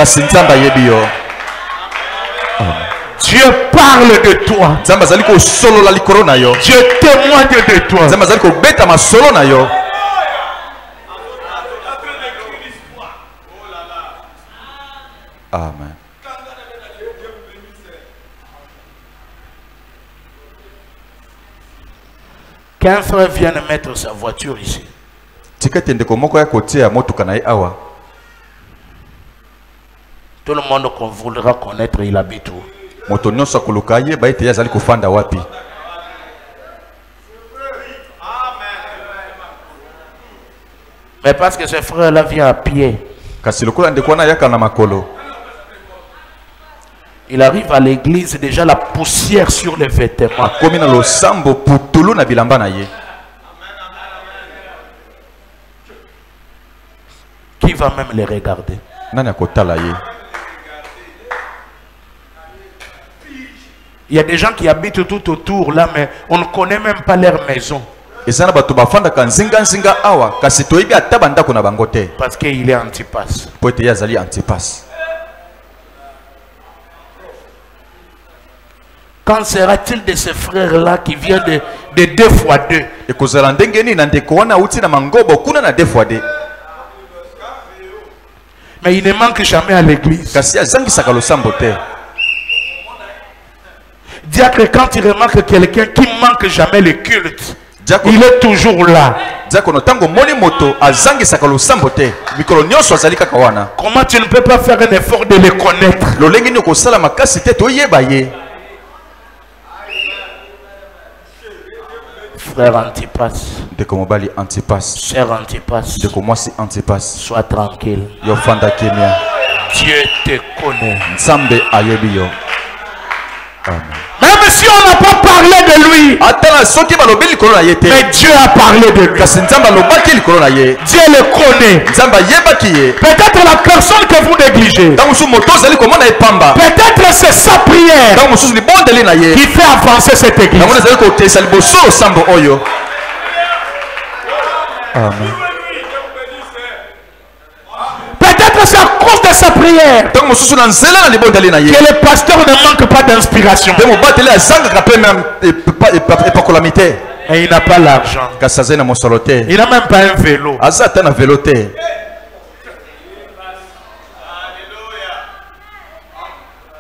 Dieu parle de toi. Dieu témoigne de toi. Amen. Qu'un frère vienne mettre sa voiture ici. Tout le monde voudra connaître il habite où. Mais parce que ce frère-là vient à pied. Il arrive à l'église, déjà la poussière sur les vêtements. Qui va même les regarder? Il y a des gens qui habitent tout autour là, mais on ne connaît même pas leur maison. Parce qu'il est Antipas. Quand sera-t-il de ces frères-là qui viennent de 2 fois 2? Mais il ne manque jamais à l'église. Diacre, quand il remarque quelqu'un qui ne manque jamais le culte, il est toujours là. Comment tu ne peux pas faire un effort de le connaître? Frère Antipas, cher Antipas, sois tranquille. Dieu te connaît. Même si on n'a pas parlé de lui, mais Dieu a parlé de lui. Dieu le connaît. Peut-être la personne que vous négligez, peut-être c'est sa prière qui fait avancer cette église. Amen. Peut-être c'est à cause de sa prière que le pasteur ne manque pas d'inspiration. Et il n'a pas l'argent. Il n'a même pas un vélo.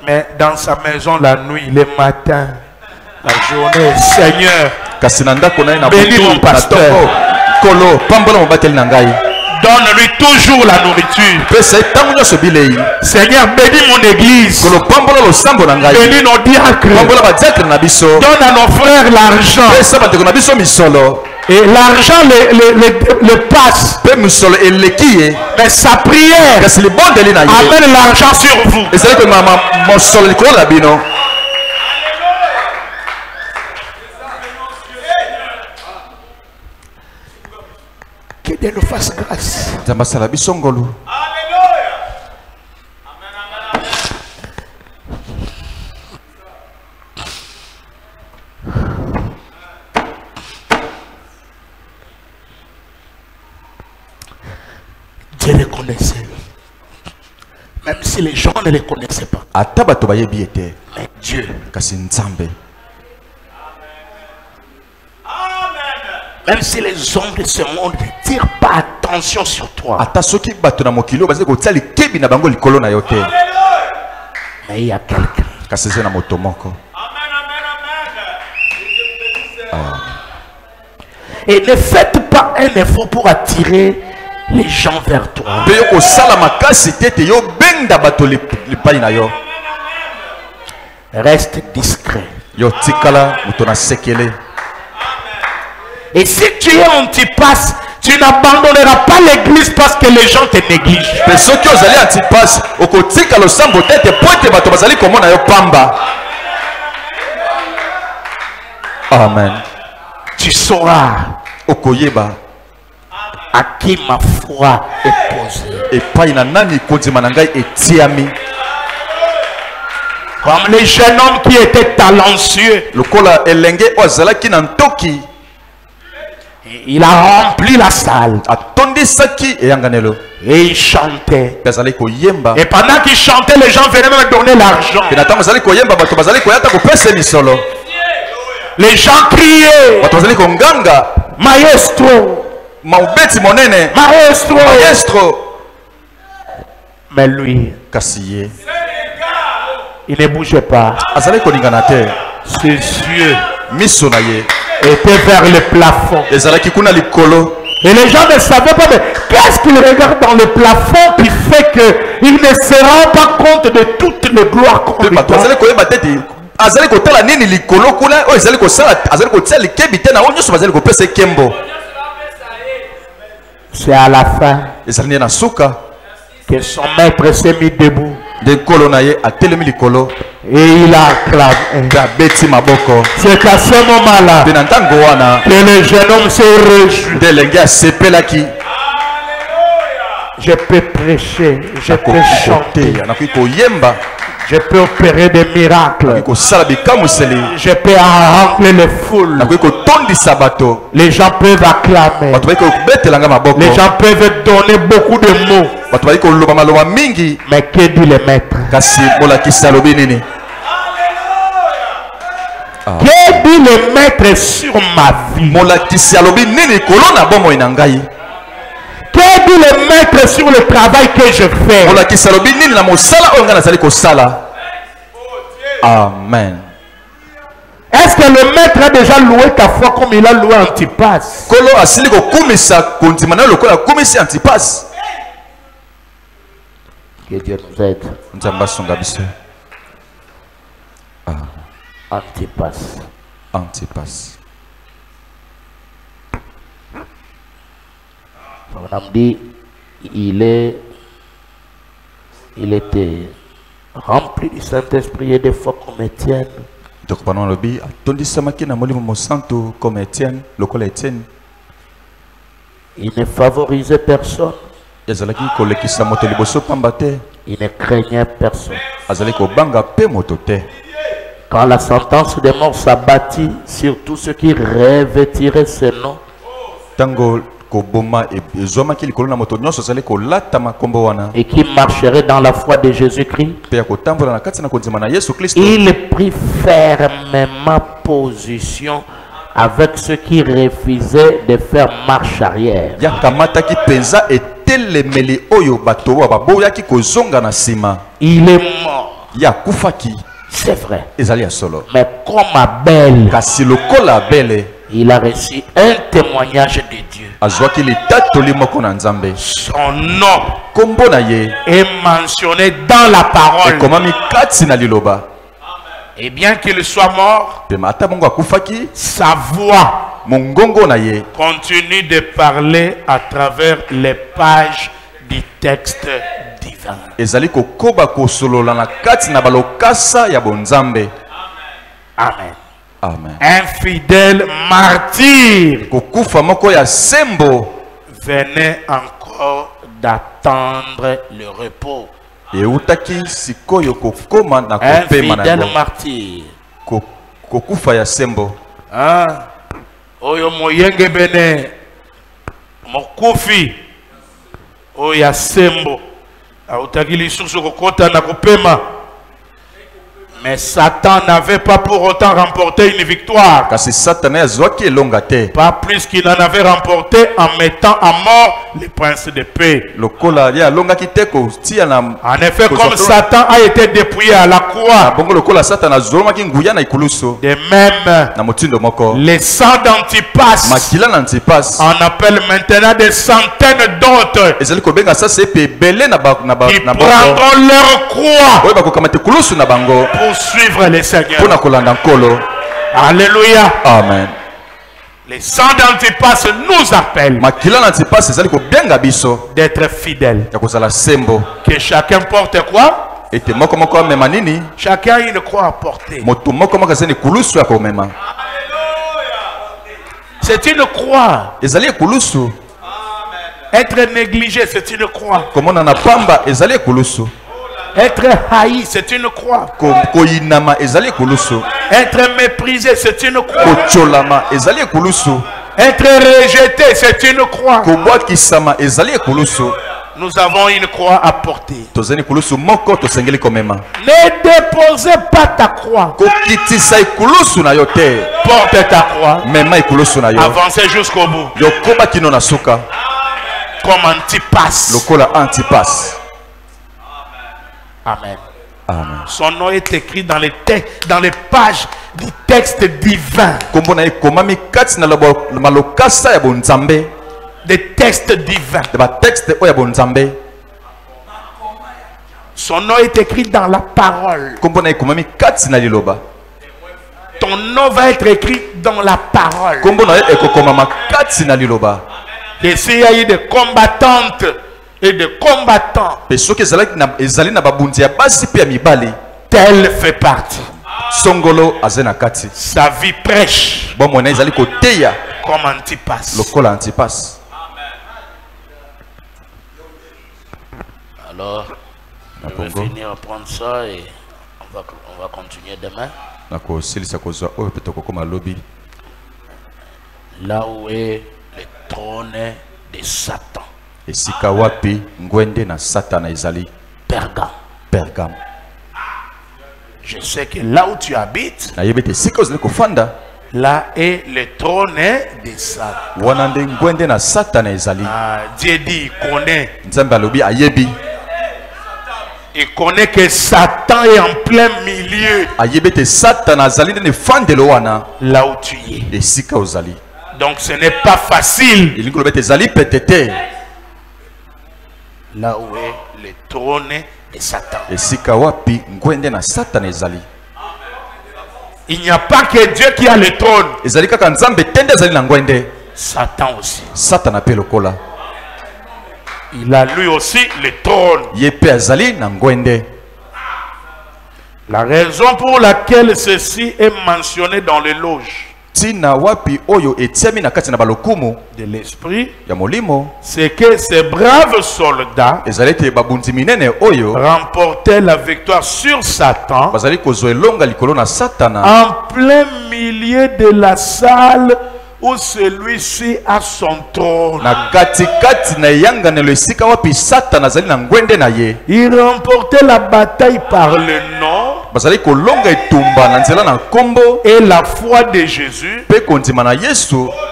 Mais dans sa maison la nuit, le matin, la journée, Seigneur, bénis mon pasteur. Donne-lui toujours la nourriture. Seigneur, bénis mon église. Bénis nos diacres. Donne à nos frères l'argent. Et l'argent le passe. Mais sa prière amène l'argent sur vous. Que Dieu nous fasse grâce. Dieu les connaissait. Même si les gens ne les connaissaient pas. Mais Dieu. Même si les hommes de ce monde ne tirent pas attention sur toi. Mais il y a quelqu'un. Et ne faites pas un effort pour attirer les gens vers toi. Reste discret. Et si tu es Antipas, tu n'abandonneras pas l'église parce que les gens te négligent. Amen. Tu sauras à qui ma foi est posée. Et pas Comme les jeunes hommes qui étaient talentueux. Il a rempli la salle. Et il chantait. Et pendant qu'il chantait, les gens venaient me donner l'argent. Les gens criaient. Maestro. Maestro. Mais lui, il ne bougeait pas. Ses yeux étaient vers le plafond. Et les gens ne savaient pas, mais qu'est-ce qu'ils regardent dans le plafond qui fait qu'ils ne se rendent pas compte de toutes les gloires qu'on lui donne. C'est à la fin que son maître s'est mis debout. Et il a acclamé. C'est à ce moment-là que le jeune homme s'est réjoui. Je peux prêcher, je peux chanter, je peux opérer des miracles, je peux remplir les foules. Les gens peuvent acclamer, les gens peuvent donner beaucoup de mots. Mais que dit le maître? Que dit le maître sur ma vie? Que dit le maître sur le travail que je fais? Amen. Est-ce que le maître a déjà loué ta foi comme il a loué Antipas? Que Dieu nous aide. Antipas. On a dit, il était rempli du Saint-Esprit et de foi comme Étienne. Il ne favorisait personne. Il ne craignait personne. Quand la sentence de mort s'abattit sur tous ceux qui revêtiraient ce nom, et qui marcherait dans la foi de Jésus-Christ, il prit fermement position avec ceux qui refusaient de faire marche arrière. Il est mort. C'est vrai. Mais comme Abel, il a reçu un témoignage de Dieu. Son nom est mentionné dans la parole. Et bien qu'il soit mort, sa voix continue de parler à travers les pages du texte divin. Amen. Amen. Un fidèle martyr venait encore d'attendre le repos. Un fidèle martyr. Oyo moyenge bene mokufi oya sembo autaki lisusu kokota na kopema. Mais Satan n'avait pas pour autant remporté une victoire. Pas plus qu'il en avait remporté en mettant à mort les princes de paix. En effet, comme Satan a été dépouillé à la croix, de même, les sangs d'Antipas en appellent maintenant des centaines d'autres qui prendront leur croix pour suivre les Seigneurs. Alléluia. Amen. Les gens d'Antipas nous appellent d'être fidèles. Que chacun porte quoi? Chacun a une croix à porter. C'est une croix. Être négligé, c'est une croix. Être haï, c'est une croix. Être méprisé, c'est une croix. Être rejeté, c'est une croix. Nous avons une croix à porter. Ne déposez pas ta croix. Porte ta croix. Avancez jusqu'au bout. Comme Antipas. Amen. Amen. Son nom est écrit dans les pages du texte divin. Des textes divins. Son nom est écrit dans la parole. Ton nom va être écrit dans la parole. Et s'il y a eu des combattantes et des combattants, tel fait partie. Sa vie prêche comme Antipas. Alors, on va finir à prendre ça et on va continuer demain. Là où est le trône de Satan. Pergame. Je sais que là où tu habites, là est le trône de Satan. Dieu dit, il connaît que Satan est en plein milieu. Là où tu es. Donc ce n'est pas facile. Là où est le trône de Satan. Il n'y a pas que Dieu qui a le trône. Satan aussi. Il a lui aussi le trône. La raison pour laquelle ceci est mentionné dans les loges de l'esprit, c'est que ces braves soldats remportaient la victoire sur Satan en plein milieu de la salle où celui-ci a son trône. Il remportait la bataille par le nom et la foi de Jésus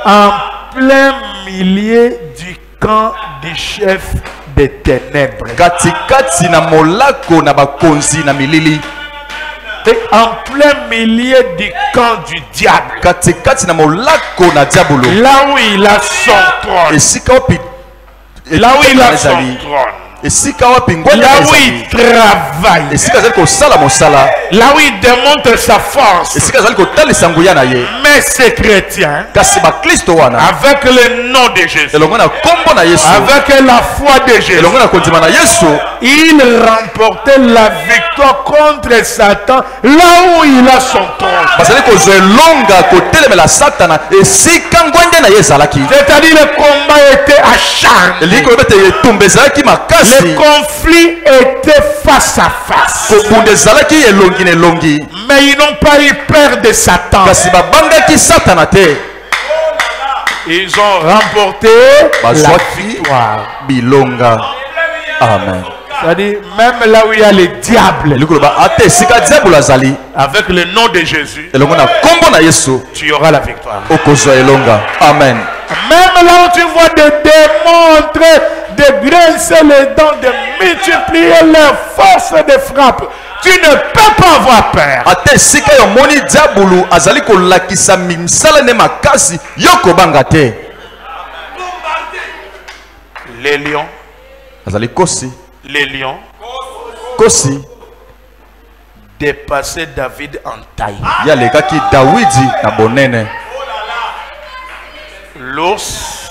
en plein milieu du camp du chef des ténèbres. Et en plein milieu du camp du diable. Là où il a son trône. Là où il a son trône. Là où il travaille. Là où il démontre sa force. Mais ces chrétiens, avec le nom de Jésus, avec la foi de Jésus, il remportait la victoire contre Satan là où il a son trône. C'est-à-dire le combat était acharné. Le conflit était face à face. Mais ils n'ont pas eu peur de Satan. Ils ont remporté la victoire. Amen. C'est-à-dire, même là où il y a le diable, avec le nom de Jésus, tu auras la victoire. Amen. Même là où tu vois des démons entrer de grincer les dents, de multiplier leurs forces de frappe, tu ne peux pas avoir peur. Les lions, dépassaient David en taille. L'ours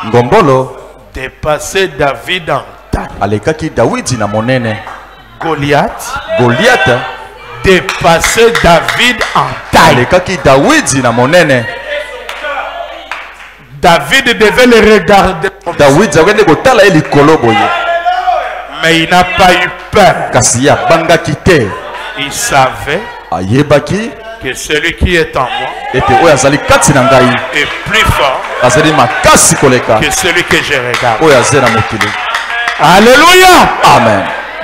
ngombolo dépassait David en taille. alekaki Dawidi na monene. Goliath Goliath dépassait David en taille. alekaki Dawidi na monene. David devait le regarder. Dawidi akende kotala ye likolo boye. Mais il n'a pas eu peur. Kasi abangaki te. Il savait Ayebaki que celui qui est en moi ete oyo azali kati na ngai est plus fort azali makasi koleka que celui que je regarde. oyo azali na mokili. Alléluia. Amen.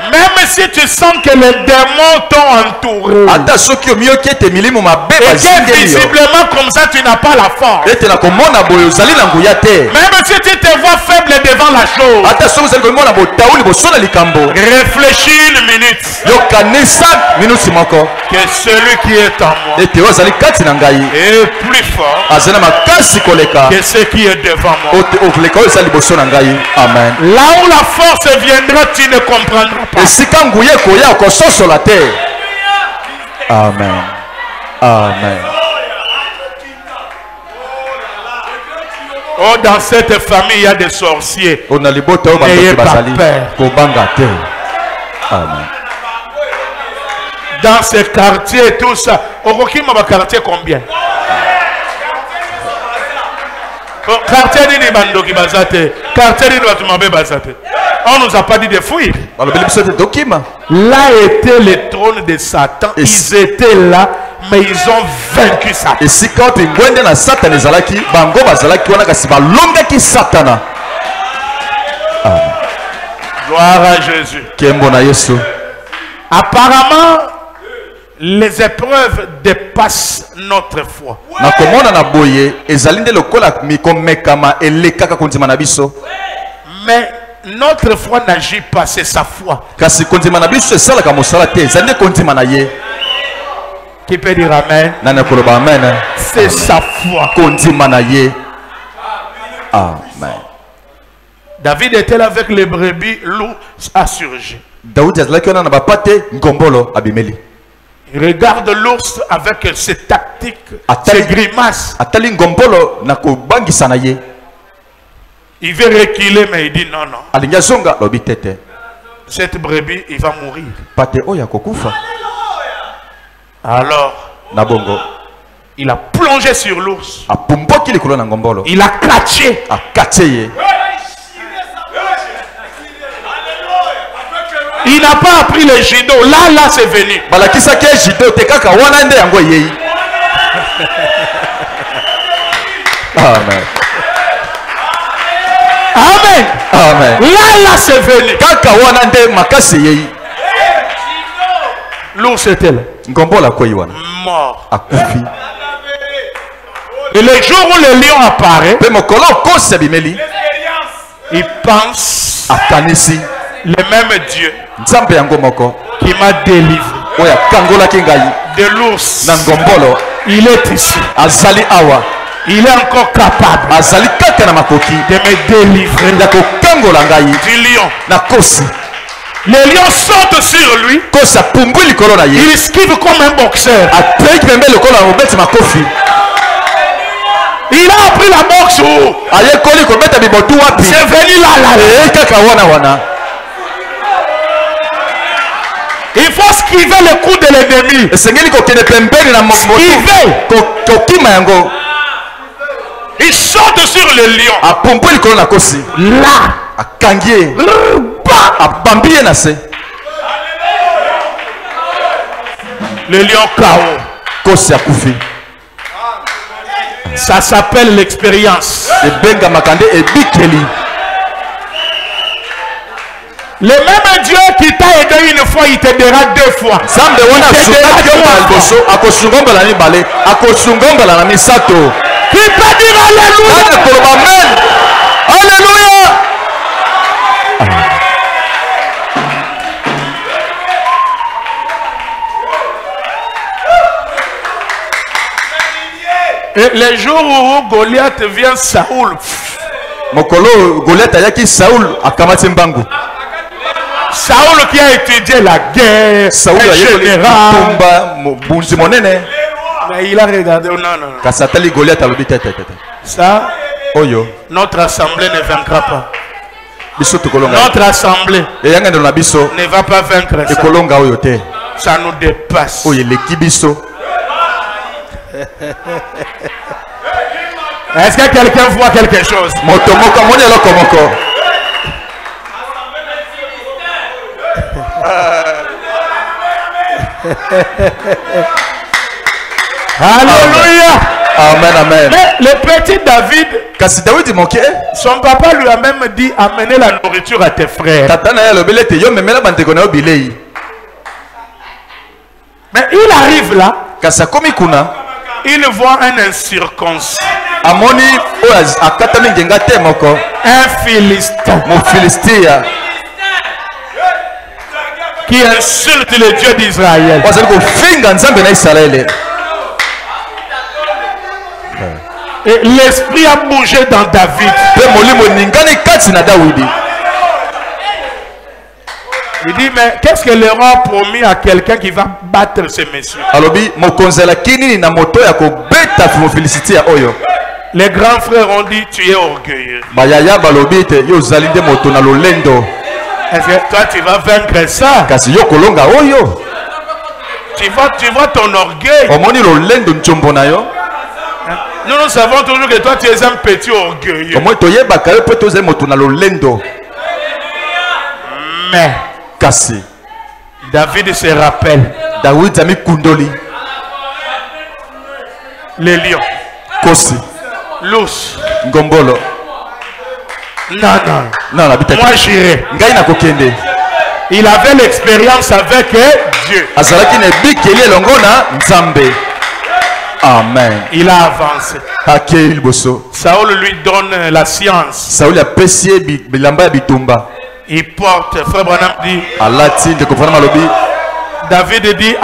Même si tu sens que les démons t'ont entouré, ata soki omiyoki ete milimo mabe et que bazingeli yo visiblement comme ça tu n'as pas la force, ete na komona boye ozali na nguya te. même si tu te vois faible devant la chose, ata soki ozali komona botauli liboso na likambo réfléchis une minute yokanisa minuti moko que celui qui est en moi ete oyo azali kati na ngai est plus fort azali na makasi koleka que ce qui est devant moi. okoleka oyo ezali liboso na ngai. Amen. Là où la force viendra, tu ne comprendras pas. esika nguya ekoya okososola te. Amen. Amen. Oh, dans cette famille, il y a des sorciers. ona libota oyo N'ayez bandoki pas bazali peur. kobanga te. Amen. Dans ces quartiers, tout ça. Okokima ba quartier combien? Quartier nini bandoki bazate. Quartier nini batumabe bazate. On nous a pas dit de fuir. balobeli biso te dokima. Là était le trône de Satan. Ils étaient là, mais ils ont vaincu Satan. esika wapi ngwende na satana ezalaki bango bazalaki wana kasi balongaki satana. Gloire à Jésus. Kembo na Yesu. Apparemment, les épreuves dépassent notre foi. na komona na boye ezali nde lokola mikomekama elekaka kondima na biso. Mais notre foi n'agit pas, c'est sa foi. kasi kondima na biso esalaka mosala te ezali nde kondima na ye. Qui peut dire Amen? nani akoloba amen. C'est sa foi. kondima na ye. Amen. David était là avec les brebis, loup a surgi. Daudi azalaki wana na bapate ngombolo abimeli. Il regarde l'ours avec ses tactiques, Attends. ses grimaces. atali ngombolo na kobangisa na ye. Il veut reculer, mais il dit non, non. alingi azonga lobi tete. Cette brebis, il va mourir. pate oyo akokufa. Alors, na bongo il a plongé sur l'ours. apumboki likolo na ngombolo Il a catché. akatie ye. Il n'a pas appris le judo. Là, c'est venu. balakisaki ye judo te kaka wana nde yango eyei. Amen. Amen. Amen. Là, c'est venu. kaka wana nde makasi eyei. L'ours était là. ngombolo akwei wana Mort. akufi. Et le jour où le lion apparaît, mpe mokolo okosi abimeli il pense akanisi le même Dieu nzambe yango moko qui m'a délivré oyo akangolaki ngai de l'ours. na ngombolo Il est ici. azali awa. Il est encore capable azali kaka na makoki de me délivrer ya kokangola ngai du lion. na kosi. Le lion saute sur lui. kosi apumbwi likolo na ye Il esquive comme un boxeur. ateki pembe lokolo ya mobeti makofi. Il a appris la boxe où ayekoli kobeta bibotu wapi. c'est venu là. eyei kaka wana. Il faut esquiver le coup de l'ennemi. esengeli kokende pembeni na Esquiver. kokima yango. Il saute sur le lion. apumbwi likolo na kosi Là. akangi ye abambi ye na se. Le lion KO. kosi akufi. Ça s'appelle l'expérience. ebengamaka nde ebikeli. Le même Dieu qui t'a aidé une fois, il t'aidera deux fois. nzambe wana asungaki yo na liboso akosungombela na mibale akosungombela na misato. Qui peut dire Alléluia? nani akoloba amen. Alléluia. Et les jours où Goliath vient, Saoul. mokolo Goliath ayaki Saul akamati mbangu. Saoul qui a étudié la guerre, Saul ayekoli général. tumba bunzi monene. Mais il a regardé, non, non, non. kasi atali Goliath alobi te. Ça, notre assemblée ne vaincra pas. Notre assemblée ne va pas vaincre ça. Ça nous dépasse. Est-ce que quelqu'un voit quelque chose? Alléluia. Amen, amen. Mais le petit David, son papa lui a même dit amener la nourriture à tes frères. Mais il arrive là, il voit un incirconcis, un Philistin qui insulte le Dieu d'Israël. Et l'esprit a bougé dans David. Il dit, mais qu'est-ce que le roi a promis à quelqu'un qui va battre ce monsieur? Les grands frères ont dit, tu es orgueilleux. Est-ce que toi tu vas vaincre ça? Tu vois ton orgueil. Nous savons toujours que toi tu es un petit orgueilleux. Mais David se rappelle les lions, l'ours, non, moi j'irai. Il avait l'expérience avec Dieu. Amen. Il a avancé. Saül lui donne la science. Il porte, frère Branham dit, David dit,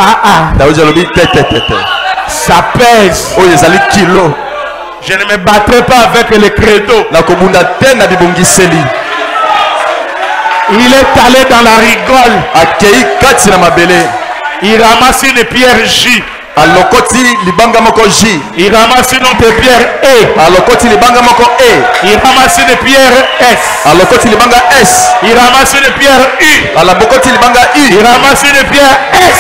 ça pèse. Je ne me battrai pas avec les credos. Il est allé dans la rigole. Il ramasse une pierre J. Il ramasse une autre pierre E. Il ramasse une pierre S. Il ramasse une pierre U. Il ramasse une pierre S.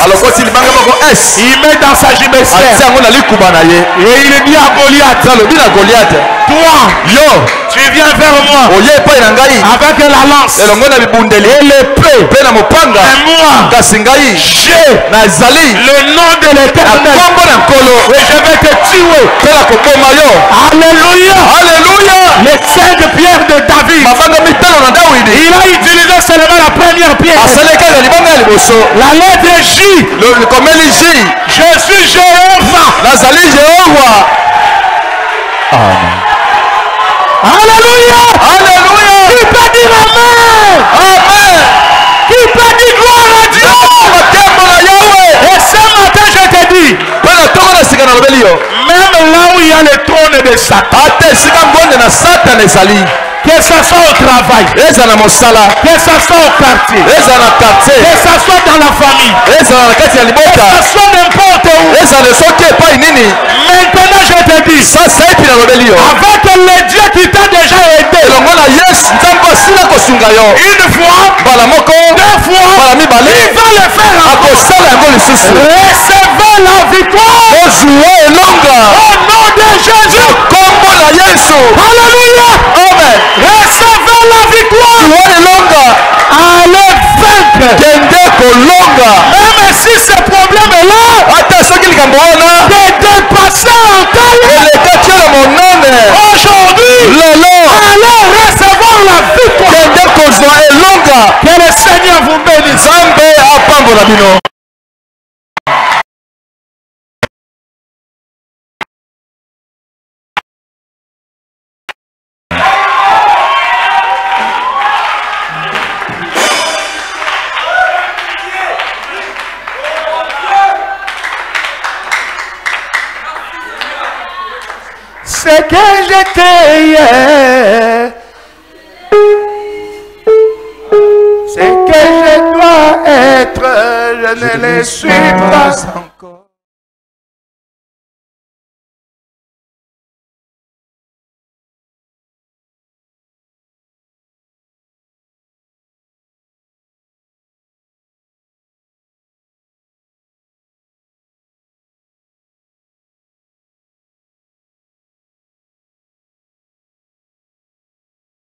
Il met dans sa gibecière. Et il dit à Goliath, toi, tu viens vers moi avec la lance et l'épée. Et moi, j'ai le nom de l'Éternel. Et je vais te tuer. Alléluia. Alléluia. Les 5 pierres de David. Il a utilisé seulement la première pierre. La lettre J. Je suis Jéhovah. Amen. Alléluia. Alléluia. Qui peut dire Amen? Amen. Qui peut dire gloire à Dieu? Et ce matin je te dis, même là où il y a le trône de Satan, que ce soit au travail, que ce soit au quartier, que ce soit dans la famille, que ce soit n'importe où, maintenant je te dis, avec le Dieu qui t'a déjà aidé, une fois, 2 fois, il va le faire encore. Recevez la victoire au nom de Jésus. Alléluia. Amen. Recevez la victoire. Allez vaincre. Même si ce problème est là, de dépasser en taille. Aujourd'hui, allez recevoir la victoire. Que le Seigneur vous bénisse. Ce que j'étais hier, ce que je dois être, je ne le suis pas